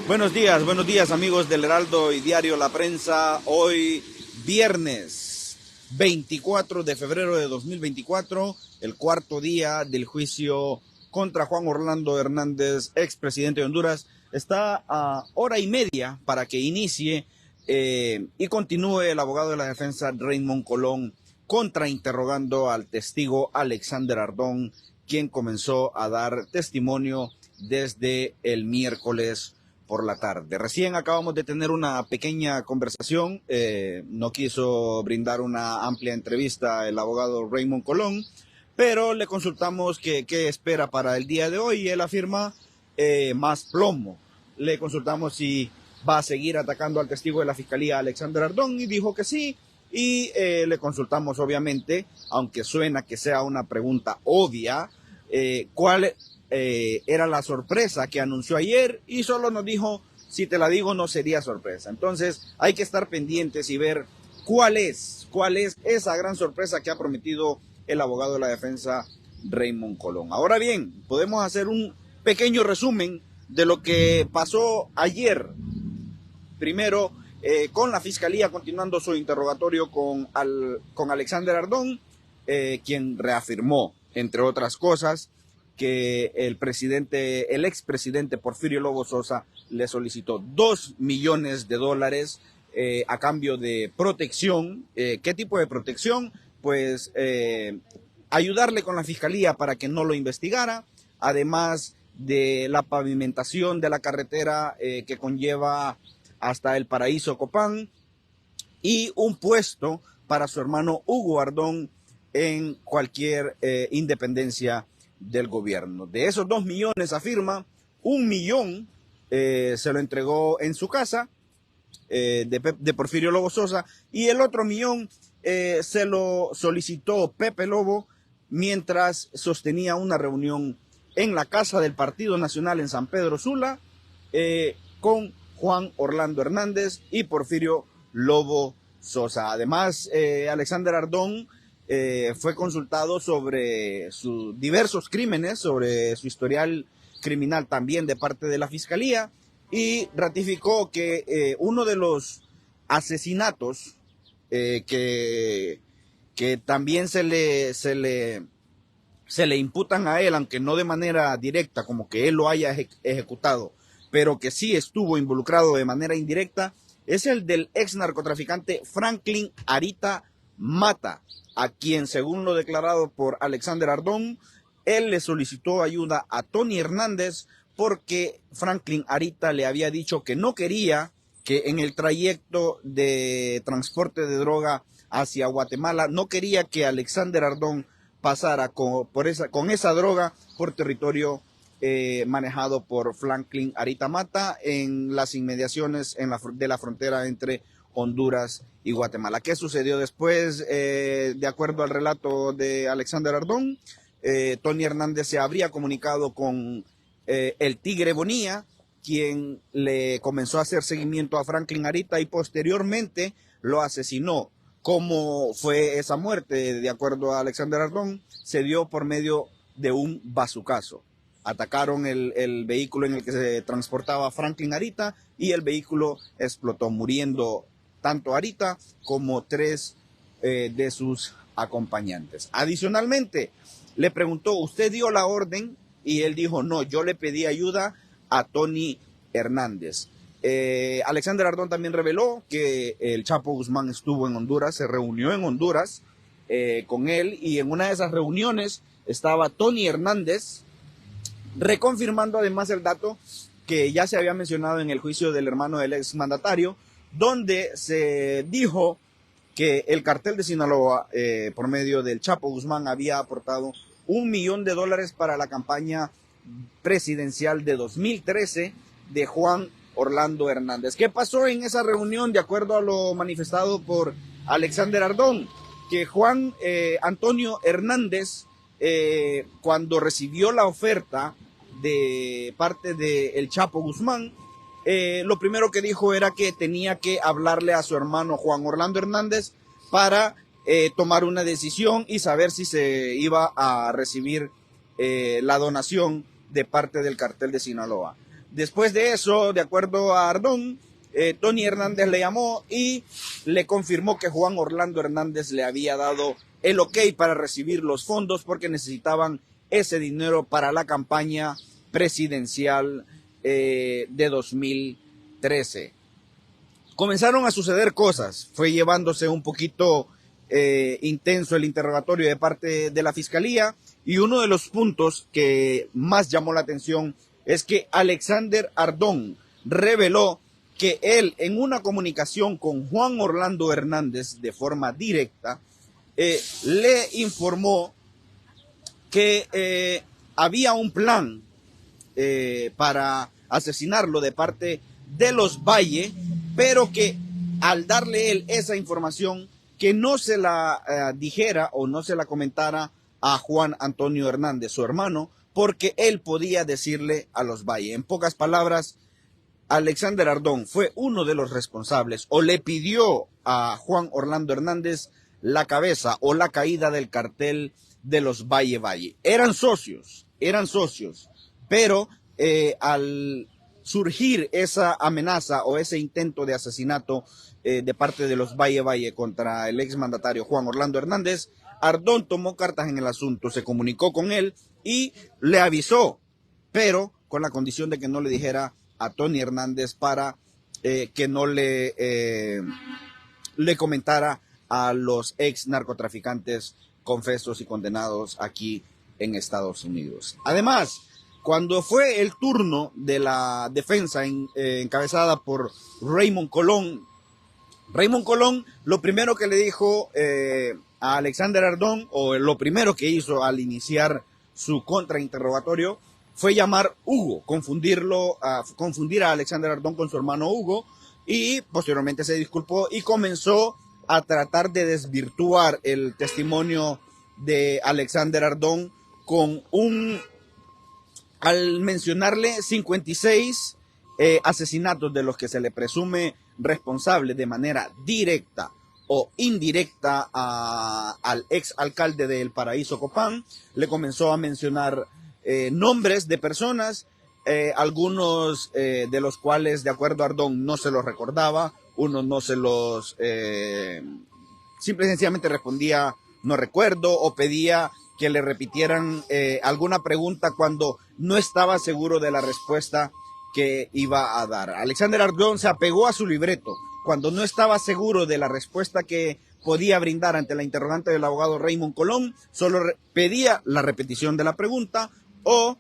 Buenos días amigos del Heraldo y Diario La Prensa. Hoy viernes 24 de febrero de 2024, el cuarto día del juicio contra Juan Orlando Hernández, expresidente de Honduras. Está a hora y media para que inicie y continúe el abogado de la defensa Raymond Colón contrainterrogando al testigo Alexander Ardón, quien comenzó a dar testimonio desde el miércoles por la tarde. Recién acabamos de tener una pequeña conversación, no quiso brindar una amplia entrevista el abogado Raymond Colón, pero le consultamos qué espera para el día de hoy y él afirma más plomo. Le consultamos si va a seguir atacando al testigo de la Fiscalía Alexander Ardón y dijo que sí, y le consultamos obviamente, aunque suena que sea una pregunta obvia, cuál era la sorpresa que anunció ayer y solo nos dijo, si te la digo no sería sorpresa. Entonces hay que estar pendientes y ver cuál es esa gran sorpresa que ha prometido el abogado de la defensa Raymond Colón. Ahora bien, podemos hacer un pequeño resumen de lo que pasó ayer. Primero, con la Fiscalía continuando su interrogatorio con Alexander Ardón, quien reafirmó, entre otras cosas, que el expresidente Porfirio Lobo Sosa le solicitó $2 millones a cambio de protección. ¿Qué tipo de protección? Pues ayudarle con la Fiscalía para que no lo investigara, además de la pavimentación de la carretera que conlleva hasta el Paraíso Copán y un puesto para su hermano Hugo Ardón en cualquier independencia del gobierno. De esos 2 millones, afirma, 1 millón se lo entregó en su casa de Porfirio Lobo Sosa y el otro millón se lo solicitó Pepe Lobo mientras sostenía una reunión en la Casa del Partido Nacional en San Pedro Sula con Juan Orlando Hernández y Porfirio Lobo Sosa. Además, Alexander Ardón fue consultado sobre sus diversos crímenes, sobre su historial criminal también de parte de la Fiscalía y ratificó que uno de los asesinatos que también se le imputan a él, aunque no de manera directa, como que él lo haya ejecutado, pero que sí estuvo involucrado de manera indirecta, es el del ex narcotraficante Franklin Arita Mata, a quien, según lo declarado por Alexander Ardón, él le solicitó ayuda a Tony Hernández porque Franklin Arita le había dicho que no quería que en el trayecto de transporte de droga hacia Guatemala, no quería que Alexander Ardón pasara con esa droga por territorio manejado por Franklin Arita Mata en las inmediaciones de la frontera entre Honduras y Guatemala. ¿Qué sucedió después? De acuerdo al relato de Alexander Ardón, Tony Hernández se habría comunicado con el Tigre Bonilla, quien le comenzó a hacer seguimiento a Franklin Arita y posteriormente lo asesinó. ¿Cómo fue esa muerte? De acuerdo a Alexander Ardón, se dio por medio de un bazucazo. Atacaron el vehículo en el que se transportaba Franklin Arita y el vehículo explotó, muriendo tanto Arita como 3 de sus acompañantes. Adicionalmente, le preguntó, ¿usted dio la orden? Y él dijo, no, yo le pedí ayuda a Tony Hernández. Alexander Ardón también reveló que el Chapo Guzmán estuvo en Honduras, se reunió en Honduras con él y en una de esas reuniones estaba Tony Hernández, reconfirmando además el dato que ya se había mencionado en el juicio del hermano del exmandatario, donde se dijo que el cartel de Sinaloa, por medio del Chapo Guzmán, había aportado $1 millón para la campaña presidencial de 2013 de Juan Orlando Hernández. ¿Qué pasó en esa reunión? De acuerdo a lo manifestado por Alexander Ardón, que Juan Antonio Hernández, cuando recibió la oferta de parte del Chapo Guzmán, lo primero que dijo era que tenía que hablarle a su hermano Juan Orlando Hernández para tomar una decisión y saber si se iba a recibir la donación de parte del cartel de Sinaloa. Después de eso, de acuerdo a Ardón, Tony Hernández le llamó y le confirmó que Juan Orlando Hernández le había dado el ok para recibir los fondos porque necesitaban ese dinero para la campaña presidencial de 2013. Comenzaron a suceder cosas, fue llevándose un poquito intenso el interrogatorio de parte de la fiscalía, y uno de los puntos que más llamó la atención es que Alexander Ardón reveló que él, en una comunicación con Juan Orlando Hernández de forma directa, le informó que había un plan para asesinarlo de parte de los Valle, pero que al darle él esa información, que no se la dijera o no se la comentara a Juan Antonio Hernández, su hermano, porque él podía decirle a los Valle. En pocas palabras, Alexander Ardón fue uno de los responsables o le pidió a Juan Orlando Hernández la cabeza o la caída del cartel de los Valle. Eran socios, pero al surgir esa amenaza o ese intento de asesinato de parte de los Valle contra el exmandatario Juan Orlando Hernández, Ardón tomó cartas en el asunto, se comunicó con él y le avisó, pero con la condición de que no le dijera a Tony Hernández para que no le comentara a los ex narcotraficantes confesos y condenados aquí en Estados Unidos. Además, cuando fue el turno de la defensa encabezada por Raymond Colón lo primero que le dijo a Alexander Ardón, o lo primero que hizo al iniciar su contrainterrogatorio, fue llamar Hugo, confundir a Alexander Ardón con su hermano Hugo, y posteriormente se disculpó y comenzó a tratar de desvirtuar el testimonio de Alexander Ardón al mencionarle 56 asesinatos de los que se le presume responsable de manera directa o indirecta al ex alcalde de El Paraíso, Copán. Le comenzó a mencionar nombres de personas, algunos de los cuales, de acuerdo a Ardón, no se los recordaba, unos no se los, simple y sencillamente respondía no recuerdo, o pedía que le repitieran alguna pregunta cuando no estaba seguro de la respuesta que iba a dar. Alexander Ardón se apegó a su libreto. Cuando no estaba seguro de la respuesta que podía brindar ante la interrogante del abogado Raymond Colón, solo pedía la repetición de la pregunta, o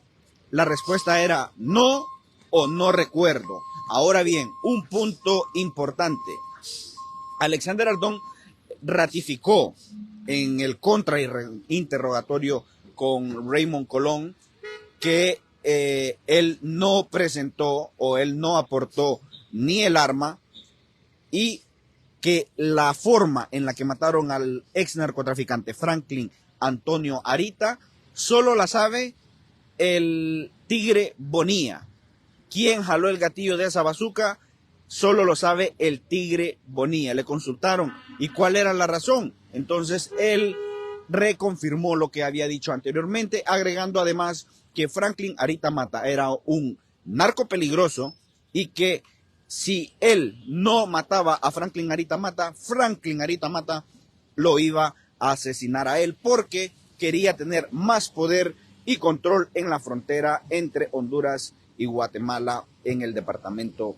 la respuesta era no o no recuerdo. Ahora bien, un punto importante. Alexander Ardón ratificó en el contrainterrogatorio con Raymond Colón que él no presentó o él no aportó ni el arma, y que la forma en la que mataron al ex narcotraficante Franklin Antonio Arita solo la sabe el Tigre Bonilla. ¿Quién jaló el gatillo de esa bazuca? Solo lo sabe el Tigre Bonilla. Le consultaron y cuál era la razón. Entonces él reconfirmó lo que había dicho anteriormente, agregando además que Franklin Arita Mata era un narco peligroso y que si él no mataba a Franklin Arita Mata lo iba a asesinar a él porque quería tener más poder y control en la frontera entre Honduras y Guatemala en el departamento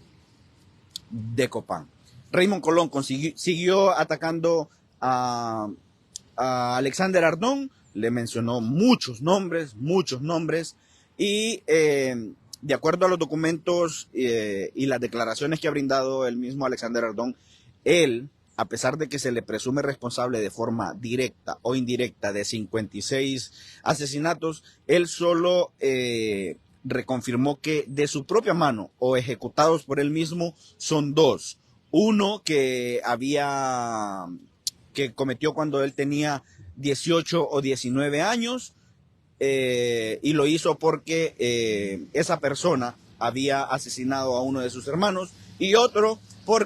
de Copán. Raymond Colón siguió atacando a Alexander Ardón, le mencionó muchos nombres, y de acuerdo a los documentos y las declaraciones que ha brindado el mismo Alexander Ardón, él, a pesar de que se le presume responsable de forma directa o indirecta de 56 asesinatos, él solo reconfirmó que de su propia mano o ejecutados por él mismo son dos. Uno que cometió cuando él tenía 18 o 19 años, y lo hizo porque esa persona había asesinado a uno de sus hermanos, y otro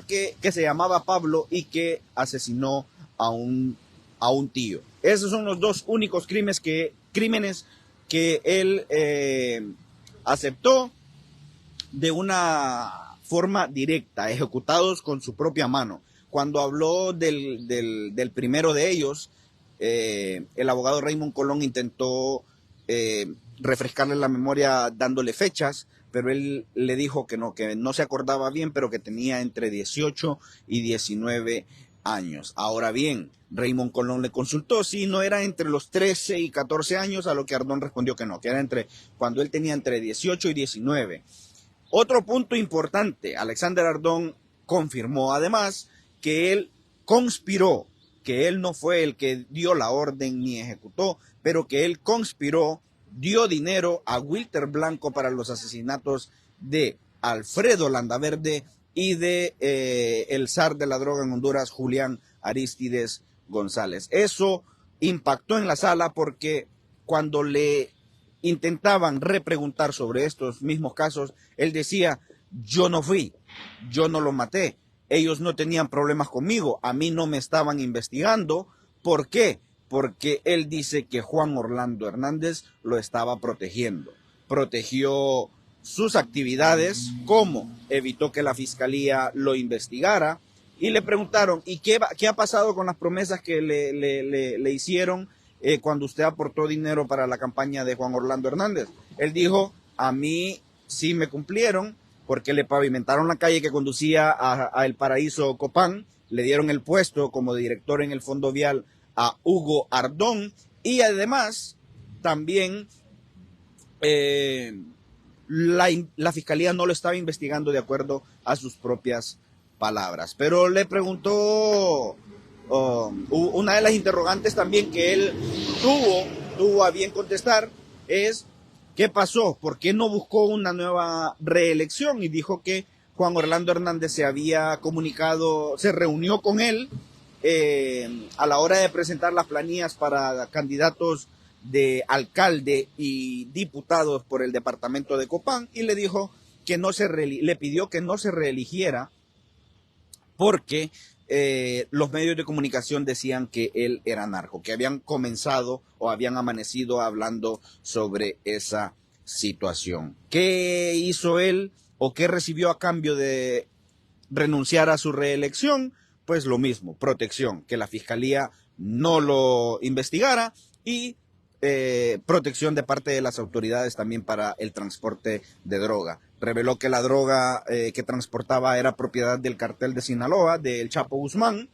que se llamaba Pablo y que asesinó a un tío. Esos son los dos únicos crímenes que él aceptó, de una forma directa, ejecutados con su propia mano. Cuando habló del primero de ellos, el abogado Raymond Colón intentó refrescarle la memoria dándole fechas, pero él le dijo que no se acordaba bien, pero que tenía entre 18 y 19 años. Ahora bien, Raymond Colón le consultó si no era entre los 13 y 14 años, a lo que Ardón respondió que no, que era cuando él tenía entre 18 y 19. Otro punto importante, Alexander Ardón confirmó además que él conspiró, que él no fue el que dio la orden ni ejecutó, pero que él conspiró, dio dinero a Wilter Blanco para los asesinatos de Alfredo Landaverde y de el zar de la droga en Honduras, Julián Arístides González. Eso impactó en la sala porque cuando le intentaban repreguntar sobre estos mismos casos, él decía: yo no fui, yo no lo maté, ellos no tenían problemas conmigo, a mí no me estaban investigando. ¿Por qué? Porque él dice que Juan Orlando Hernández lo estaba protegiendo. Protegió sus actividades, ¿cómo? Evitó que la fiscalía lo investigara. Y le preguntaron: ¿y qué ha pasado con las promesas que le hicieron cuando usted aportó dinero para la campaña de Juan Orlando Hernández? Él dijo: a mí sí me cumplieron, porque le pavimentaron la calle que conducía a El Paraíso Copán, le dieron el puesto como director en el Fondo Vial a Hugo Ardón, y además también la fiscalía no lo estaba investigando de acuerdo a sus propias palabras. Pero le preguntó, una de las interrogantes también que él tuvo a bien contestar es: ¿qué pasó? ¿Por qué no buscó una nueva reelección? Y dijo que Juan Orlando Hernández se había comunicado, se reunió con él a la hora de presentar las planillas para candidatos de alcalde y diputados por el departamento de Copán, y le dijo que le pidió que no se reeligiera porque los medios de comunicación decían que él era narco, que habían comenzado o habían amanecido hablando sobre esa situación. ¿Qué hizo él o qué recibió a cambio de renunciar a su reelección? Pues lo mismo, protección, que la fiscalía no lo investigara, y protección de parte de las autoridades también para el transporte de droga. Reveló que la droga que transportaba era propiedad del cartel de Sinaloa, del Chapo Guzmán,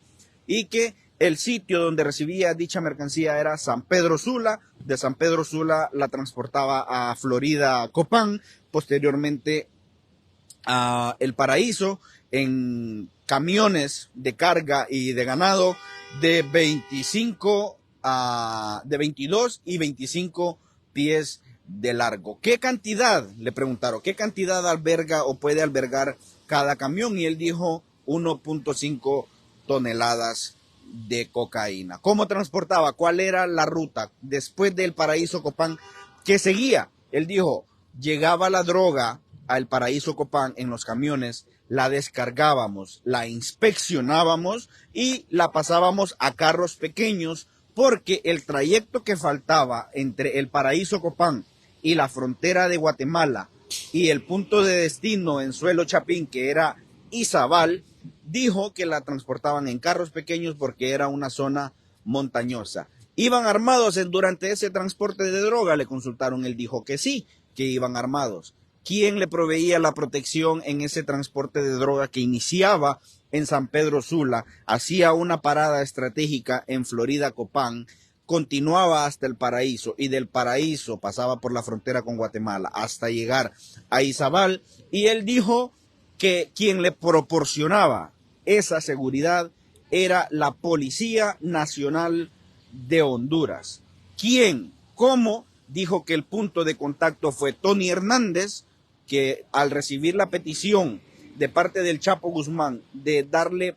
y que el sitio donde recibía dicha mercancía era San Pedro Sula. De San Pedro Sula la transportaba a Florida Copán, posteriormente a El Paraíso, en camiones de carga y de ganado de 22 y 25 pies de largo. ¿Qué cantidad? Le preguntaron, ¿qué cantidad alberga o puede albergar cada camión? Y él dijo 1.5 toneladas de cocaína. ¿Cómo transportaba? ¿Cuál era la ruta? Después del Paraíso Copán, ¿qué seguía? Él dijo: llegaba la droga al Paraíso Copán en los camiones, la descargábamos, la inspeccionábamos y la pasábamos a carros pequeños, porque el trayecto que faltaba entre el Paraíso Copán y la frontera de Guatemala y el punto de destino en Suelo Chapín, que era Izabal, dijo que la transportaban en carros pequeños porque era una zona montañosa. ¿Iban armados durante ese transporte de droga? Le consultaron, él dijo que sí, que iban armados. ¿Quién le proveía la protección en ese transporte de droga que iniciaba en San Pedro Sula, hacía una parada estratégica en Florida Copán, continuaba hasta El Paraíso, y del Paraíso pasaba por la frontera con Guatemala hasta llegar a Izabal? Y él dijo que quien le proporcionaba esa seguridad era la Policía Nacional de Honduras. ¿Quién? ¿Cómo? Dijo que el punto de contacto fue Tony Hernández, que al recibir la petición de parte del Chapo Guzmán de darle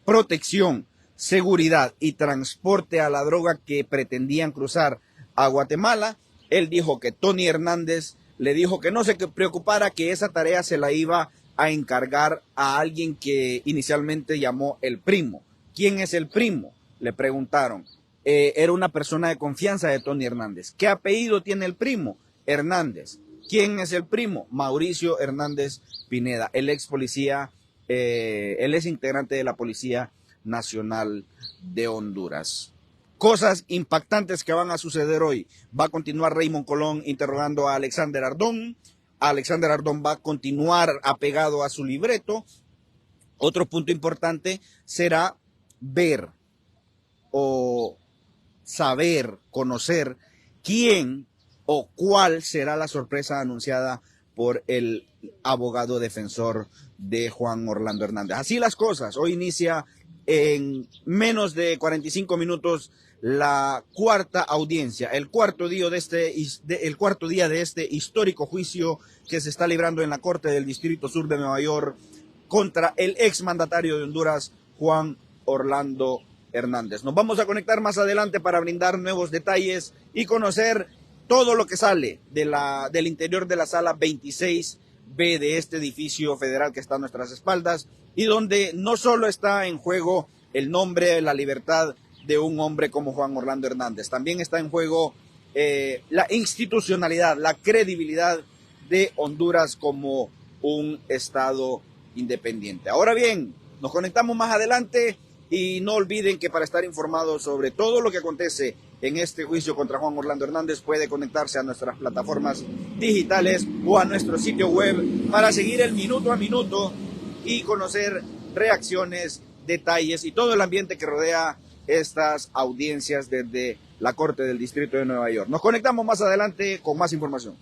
protección, seguridad y transporte a la droga que pretendían cruzar a Guatemala, él dijo que Tony Hernández le dijo que no se preocupara, que esa tarea se la iba a encargar a alguien que inicialmente llamó el primo. ¿Quién es el primo?, le preguntaron. Era una persona de confianza de Tony Hernández. ¿Qué apellido tiene el primo? Hernández. ¿Quién es el primo? Mauricio Hernández Pineda, el ex policía, el ex integrante de la Policía Nacional de Honduras. Cosas impactantes que van a suceder hoy. Va a continuar Raymond Colón interrogando a Alexander Ardón. Alexander Ardón va a continuar apegado a su libreto. Otro punto importante será ver o saber, conocer quién o cuál será la sorpresa anunciada por el abogado defensor de Juan Orlando Hernández. Así las cosas. Hoy inicia en menos de 45 minutos la cuarta audiencia, el cuarto día de este histórico juicio que se está librando en la Corte del Distrito Sur de Nueva York contra el exmandatario de Honduras, Juan Orlando Hernández. Nos vamos a conectar más adelante para brindar nuevos detalles y conocer todo lo que sale del interior de la sala 26B de este edificio federal que está a nuestras espaldas y donde no solo está en juego el nombre, la libertad de un hombre como Juan Orlando Hernández, también está en juego la institucionalidad, la credibilidad de Honduras como un estado independiente. Ahora bien, nos conectamos más adelante y no olviden que para estar informados sobre todo lo que acontece en este juicio contra Juan Orlando Hernández puede conectarse a nuestras plataformas digitales o a nuestro sitio web para seguir el minuto a minuto y conocer reacciones, detalles y todo el ambiente que rodea estas audiencias desde la Corte del Distrito de Nueva York. Nos conectamos más adelante con más información.